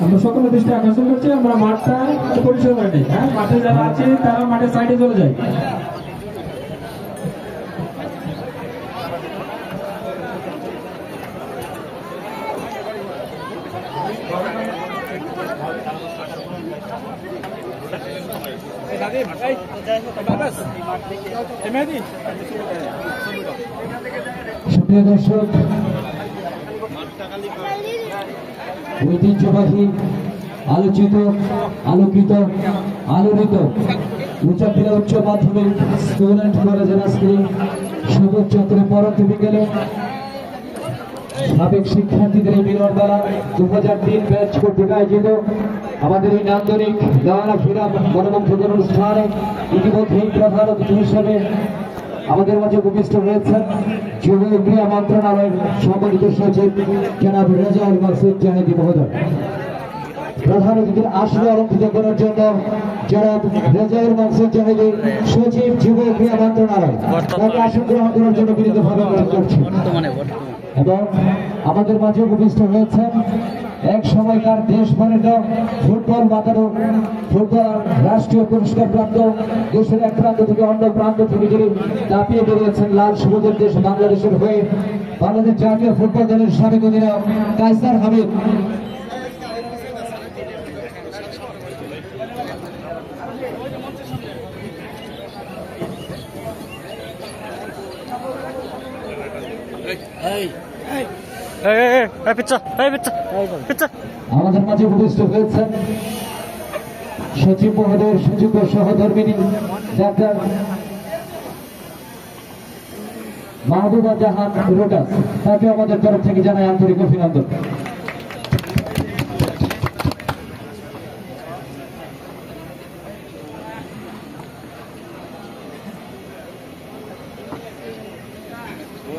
আমরা সকলের দৃষ্টি আকর্ষণ করছি, আমরা মাঠটা পরিষ্কার করে নিই। হ্যাঁ, মাঠে যারা আছে তারা মাঠের সাইডে চলে যায়। সুপ্রিয় দর্শক, ঐতিহ্যবাহী আলোচিত আলোকিত আলোড়িত মুচাপিলা উচ্চ মাধ্যমিক স্কুল অ্যান্ড কলেজের আজকে সবুজ চত্বরে পরবর্তী বিকেলে সাবেক শিক্ষার্থীদের এই বিনর দ্বারা 2003 ব্যাচ কর্তৃক আয়োজিত আমাদের এই নান্দনিক দেওয়ানা ফিরা গণমুগ্ধকর অনুষ্ঠানে ইতিমধ্যেই প্রধান অতিথি হিসেবে আমাদের মাঝে উপবিষ্ট হয়েছেন যুব ক্রীড়া মন্ত্রণালয়ের সম্মানিত সচিব জনাব রেজাউল মাকসুদ জাহিদি মহোদয়। প্রধান অতিথির আসনে অলঙ্কৃত করার জন্য জনাব রেজাউল মাকসুদ জাহিদি সচিব যুব ক্রীড়া মন্ত্রণালয় তাকে আসন গ্রহণ করার জন্য বিনীতভাবে অনুরোধ করছি। এবং আমাদের মাঝে উপবিষ্ট হয়েছেন এক সময়কার দেশ বরেণ্য ফুটবল মাতানো ফুটবল রাষ্ট্রীয় পুরস্কার প্রাপ্ত দেশের এক প্রান্ত থেকে অন্য প্রান্ত থেকে যিনি দাপিয়ে বেরিয়েছেন লাল সবুজের দেশ বাংলাদেশের হয়ে বাংলাদেশ জাতীয় ফুটবল দলের সাবেক অধিনায়ক কায়সার হামিদ। আমাদের মাঝে উপস্থিত হয়েছেন সচিব মহোদয়ের সুযোগ্য সহধর্মিনী ডাক্তার মাহবুবা জাহান রোটাস, তাকে আমাদের তরফ থেকে জানাই আন্তরিক অভিনন্দন।